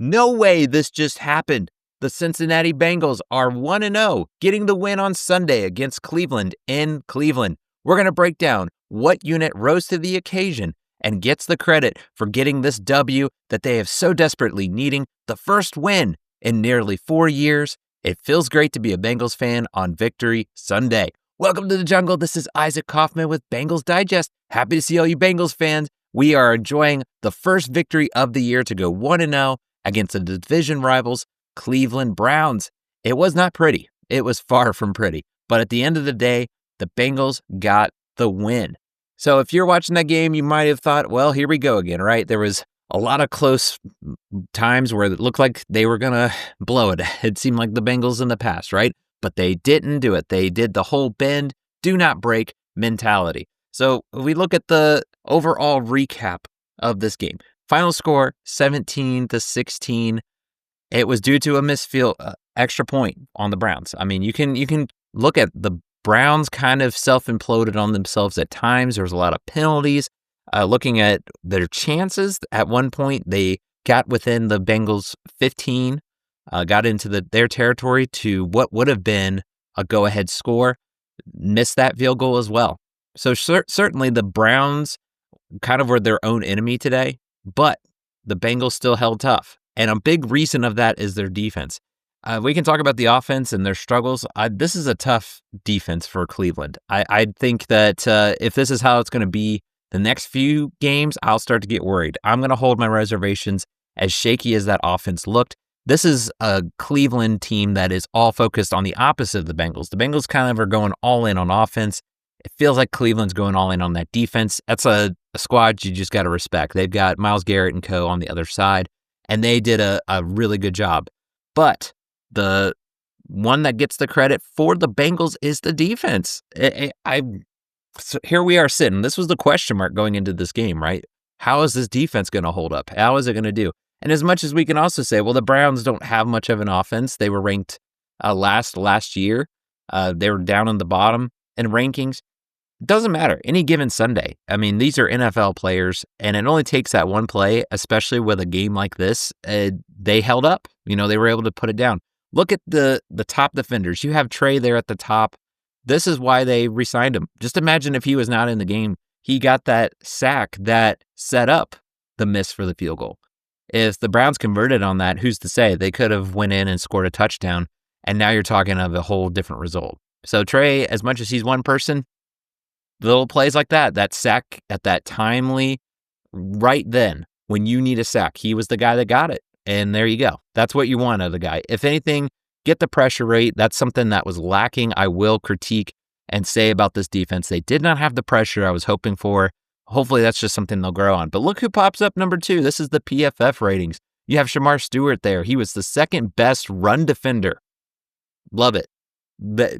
No way this just happened. The Cincinnati Bengals are 1-0, getting the win on Sunday against Cleveland in Cleveland. We're going to break down what unit rose to the occasion and gets the credit for getting this W that they have so desperately needing, the first win in nearly 4 years. It feels great to be a Bengals fan on Victory Sunday. Welcome to the jungle. This is Isaac Coffman with Bengals Digest. Happy to see all you Bengals fans. We are enjoying the first victory of the year to go 1-0 against the division rivals, Cleveland Browns. It was not pretty. It was far from pretty. But at the end of the day, the Bengals got the win. So if you're watching that game, you might have thought, well, here we go again, right? There was a lot of close times where it looked like they were going to blow it. It seemed like the Bengals in the past, right? But they didn't do it. They did the whole bend, do not break mentality. So if we look at the overall recap of this game, final score 17-16. It was due to a missed field extra point on the Browns. I mean, you can look at the Browns kind of self-imploded on themselves at times. There was a lot of penalties. Looking at their chances, at one point they got within the Bengals 15, got into their territory to what would have been a go-ahead score, missed that field goal as well. So certainly the Browns kind of were their own enemy today, but the Bengals still held tough. And a big reason of that is their defense. We can talk about the offense and their struggles. This is a tough defense for Cleveland. I think that if this is how it's going to be the next few games, I'll start to get worried. I'm going to hold my reservations. As shaky as that offense looked, this is a Cleveland team that is all focused on the opposite of the Bengals. The Bengals kind of are going all in on offense. It feels like Cleveland's going all in on that defense. That's a squad you just got to respect. They've got Myles Garrett and co. on the other side, and they did a really good job. But the one that gets the credit for the Bengals is the defense. So here we are sitting. This was the question mark going into this game, right? How is this defense going to hold up? How is it going to do? And as much as we can also say, well, the Browns don't have much of an offense. They were ranked last year. They were down on the bottom in rankings. It doesn't matter. Any given Sunday. I mean, these are NFL players, and it only takes that one play, especially with a game like this. They held up. They were able to put it down. Look at the top defenders. You have Trey there at the top. This is why they re-signed him. Just imagine if he was not in the game. He got that sack that set up the miss for the field goal. If the Browns converted on that, who's to say? They could have went in and scored a touchdown, and now you're talking of a whole different result. So Trey, as much as he's one person, little plays like that sack at that timely, right then, when you need a sack, he was the guy that got it. And there you go. That's what you want out of the guy. If anything, get the pressure rate. That's something that was lacking. I will critique and say about this defense. They did not have the pressure I was hoping for. Hopefully that's just something they'll grow on. But look who pops up number 2. This is the PFF ratings. You have Shamar Stewart there. He was the second best run defender. Love it.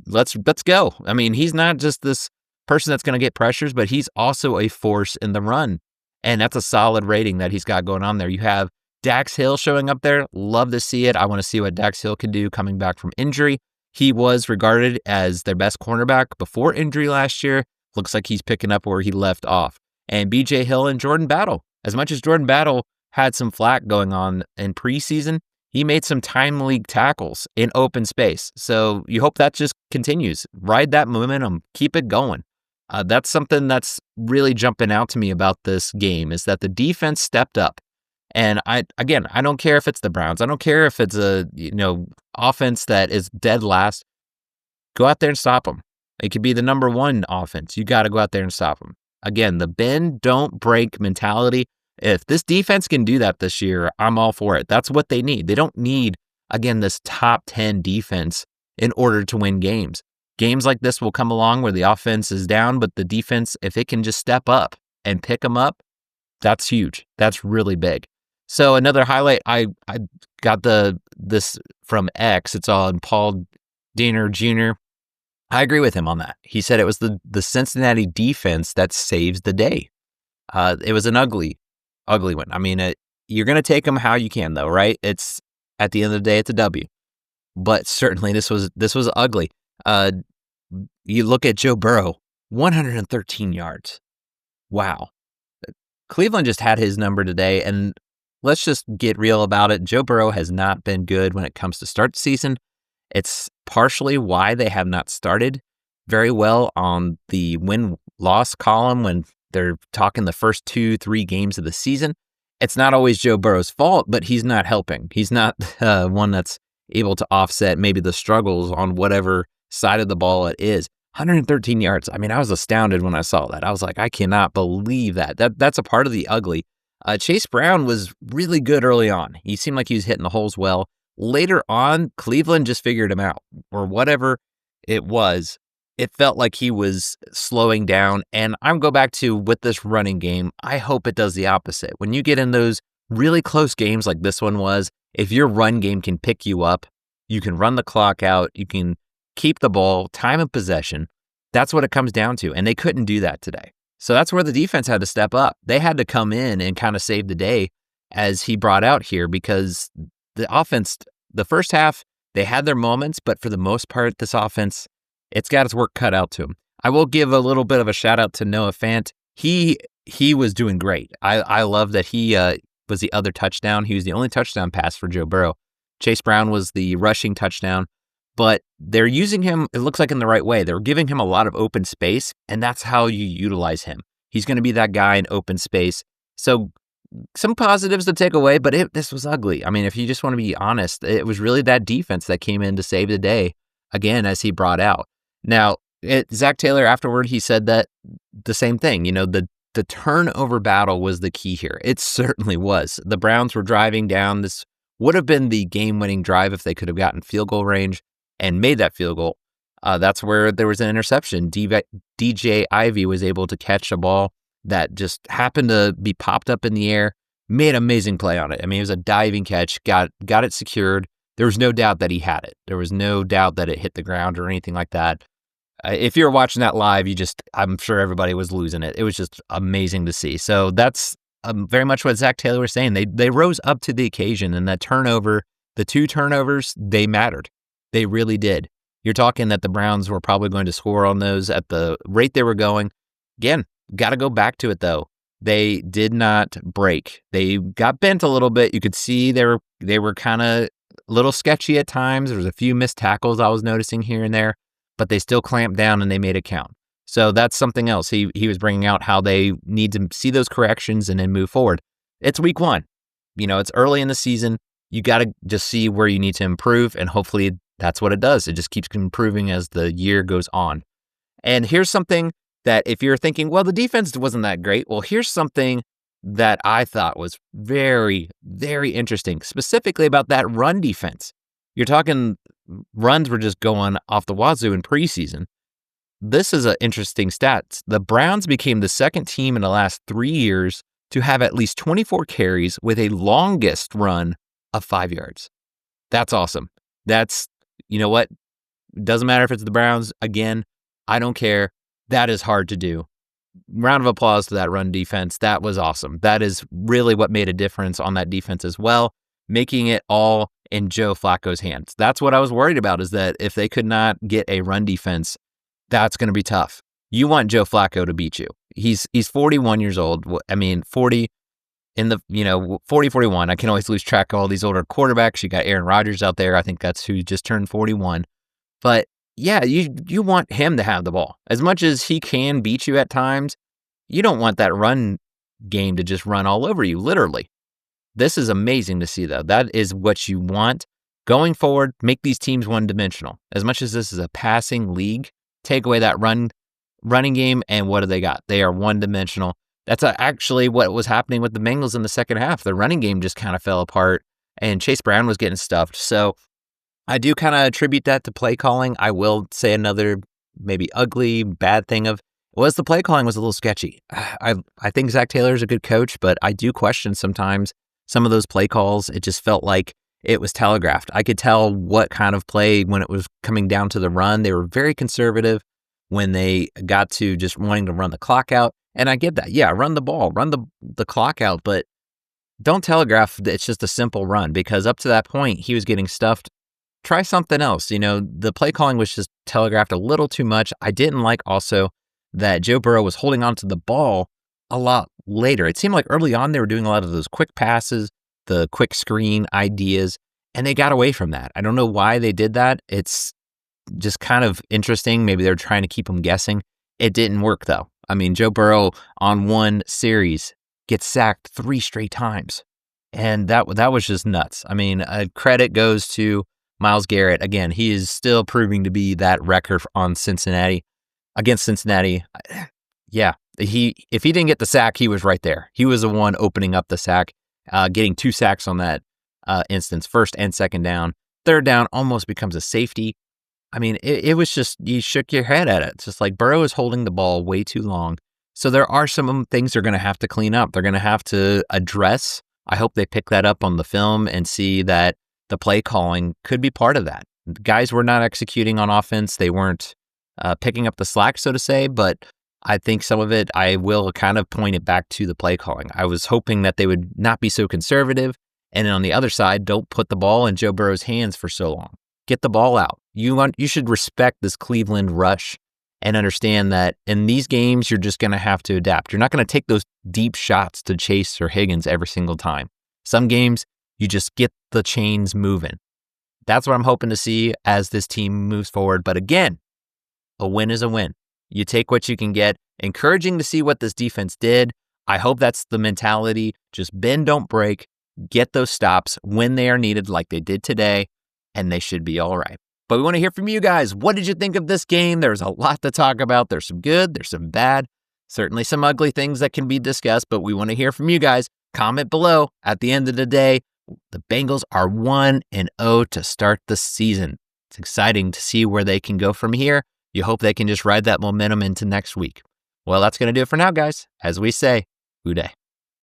Let's go. I mean, he's not just this person that's going to get pressures, but he's also a force in the run. And that's a solid rating that he's got going on there. You have Dax Hill showing up there. Love to see it. I want to see what Dax Hill can do coming back from injury. He was regarded as their best cornerback before injury last year. Looks like he's picking up where he left off. And BJ Hill and Jordan Battle. As much as Jordan Battle had some flack going on in preseason, he made some timely tackles in open space. So you hope that just continues. Ride that momentum. Keep it going. That's something that's really jumping out to me about this game is that the defense stepped up. And I don't care if it's the Browns. I don't care if it's a offense that is dead last. Go out there and stop them. It could be the number 1 offense. You got to go out there and stop them. Again, the bend, don't break mentality. If this defense can do that this year, I'm all for it. That's what they need. They don't need, again, this top 10 defense in order to win games. Games like this will come along where the offense is down, but the defense, if it can just step up and pick them up, that's huge. That's really big. So another highlight, I got this from X. It's on Paul Diener Jr. I agree with him on that. He said it was the Cincinnati defense that saves the day. It was an ugly one. I mean, you're going to take them how you can, though, right? It's at the end of the day, it's a W. But certainly, this was ugly. You look at Joe Burrow, 113 yards. Wow. Cleveland just had his number today, and let's just get real about it. Joe Burrow has not been good when it comes to start the season. It's partially why they have not started very well on the win-loss column when they're talking the first 2-3 games of the season. It's not always Joe Burrow's fault, but he's not helping. He's not one that's able to offset maybe the struggles on whatever side of the ball it is. 113 yards. I mean, I was astounded when I saw that. I was like, I cannot believe that. That's a part of the ugly. Chase Brown was really good early on. He seemed like he was hitting the holes well. Later on, Cleveland just figured him out, or whatever it was. It felt like he was slowing down. And I'm go back to with this running game, I hope it does the opposite. When you get in those really close games like this one was, if your run game can pick you up, you can run the clock out, you can keep the ball, time of possession. That's what it comes down to. And they couldn't do that today. So that's where the defense had to step up. They had to come in and kind of save the day as he brought out here, because the offense, the first half, they had their moments, but for the most part, this offense, it's got its work cut out to him. I will give a little bit of a shout out to Noah Fant. He was doing great. I love that he was the other touchdown. He was the only touchdown pass for Joe Burrow. Chase Brown was the rushing touchdown, but they're using him, it looks like, in the right way. They're giving him a lot of open space, and that's how you utilize him. He's going to be that guy in open space. So some positives to take away, but this was ugly. I mean, if you just want to be honest, it was really that defense that came in to save the day, again, as he brought out. Now, Zach Taylor, afterward, he said that the same thing. You know, the turnover battle was the key here. It certainly was. The Browns were driving down. This would have been the game-winning drive if they could have gotten field goal range and made that field goal. That's where there was an interception. DJ Ivey was able to catch a ball that just happened to be popped up in the air, made an amazing play on it. I mean, it was a diving catch, got it secured. There was no doubt that he had it. There was no doubt that it hit the ground or anything like that. If you were watching that live, I'm sure everybody was losing it. It was just amazing to see. So that's very much what Zach Taylor was saying. They rose up to the occasion, and that turnover, the 2 turnovers, they mattered. They really did. You're talking that the Browns were probably going to score on those at the rate they were going. Again, got to go back to it, though. They did not break. They got bent a little bit. You could see they were kind of a little sketchy at times. There was a few missed tackles I was noticing here and there, but they still clamped down and they made it count. So that's something else. He was bringing out how they need to see those corrections and then move forward. It's week 1. You know, it's early in the season. You got to just see where you need to improve, and hopefully that's what it does. It just keeps improving as the year goes on. And here's something that if you're thinking, well, the defense wasn't that great. Well, here's something that I thought was very, very interesting, specifically about that run defense. You're talking runs were just going off the wazoo in preseason. This is an interesting stat. The Browns became the second team in the last 3 years to have at least 24 carries with a longest run of 5 yards. That's awesome. That's, you know what? Doesn't matter if it's the Browns. Again, I don't care. That is hard to do. Round of applause to that run defense. That was awesome. That is really what made a difference on that defense as well, making it all in Joe Flacco's hands. That's what I was worried about, is that if they could not get a run defense, that's going to be tough. You want Joe Flacco to beat you. He's 41 years old. I mean, 40 in the, 40, 41. I can always lose track of all these older quarterbacks. You got Aaron Rodgers out there. I think that's who just turned 41. But yeah, you want him to have the ball. As much as he can beat you at times, you don't want that run game to just run all over you, literally. This is amazing to see, though. That is what you want. Going forward, make these teams one-dimensional. As much as this is a passing league, take away that running game, and what do they got? They are one-dimensional. That's actually what was happening with the Bengals in the second half. The running game just kind of fell apart, and Chase Brown was getting stuffed. So I do kind of attribute that to play calling. I will say another maybe ugly, bad thing was the play calling was a little sketchy. I think Zach Taylor is a good coach, but I do question sometimes some of those play calls. It just felt like it was telegraphed. I could tell what kind of play when it was coming down to the run. They were very conservative when they got to just wanting to run the clock out. And I get that. Yeah, run the ball, run the clock out, but don't telegraph that it's just a simple run, because up to that point, he was getting stuffed. Try something else. The play calling was just telegraphed a little too much. I didn't like also that Joe Burrow was holding on to the ball a lot later. It seemed like early on they were doing a lot of those quick passes, the quick screen ideas, and they got away from that. I don't know why they did that. It's just kind of interesting. Maybe they're trying to keep them guessing. It didn't work, though. I mean, Joe Burrow on one series gets sacked 3 straight times, and that was just nuts. I mean, credit goes to Myles Garrett. Again, he is still proving to be that record on Cincinnati. Against Cincinnati, yeah. If he didn't get the sack, he was right there. He was the one opening up the sack, getting 2 sacks on that instance, first and second down. Third down almost becomes a safety. I mean, it was just, you shook your head at it. It's just like Burrow is holding the ball way too long. So there are some things they're going to have to clean up. They're going to have to address. I hope they pick that up on the film and see that the play calling could be part of that. Guys were not executing on offense. They weren't picking up the slack, so to say, but I think some of it, I will kind of point it back to the play calling. I was hoping that they would not be so conservative. And then on the other side, don't put the ball in Joe Burrow's hands for so long. Get the ball out. You should respect this Cleveland rush and understand that in these games, you're just going to have to adapt. You're not going to take those deep shots to Chase or Higgins every single time. Some games, you just get the chains moving. That's what I'm hoping to see as this team moves forward. But again, a win is a win. You take what you can get. Encouraging to see what this defense did. I hope that's the mentality. Just bend, don't break. Get those stops when they are needed like they did today, and they should be all right. But we want to hear from you guys. What did you think of this game? There's a lot to talk about. There's some good, there's some bad, certainly some ugly things that can be discussed, but we want to hear from you guys. Comment below. At the end of the day, the Bengals are 1-0 to start the season. It's exciting to see where they can go from here. You hope they can just ride that momentum into next week. Well, that's going to do it for now, guys. As we say, Uday.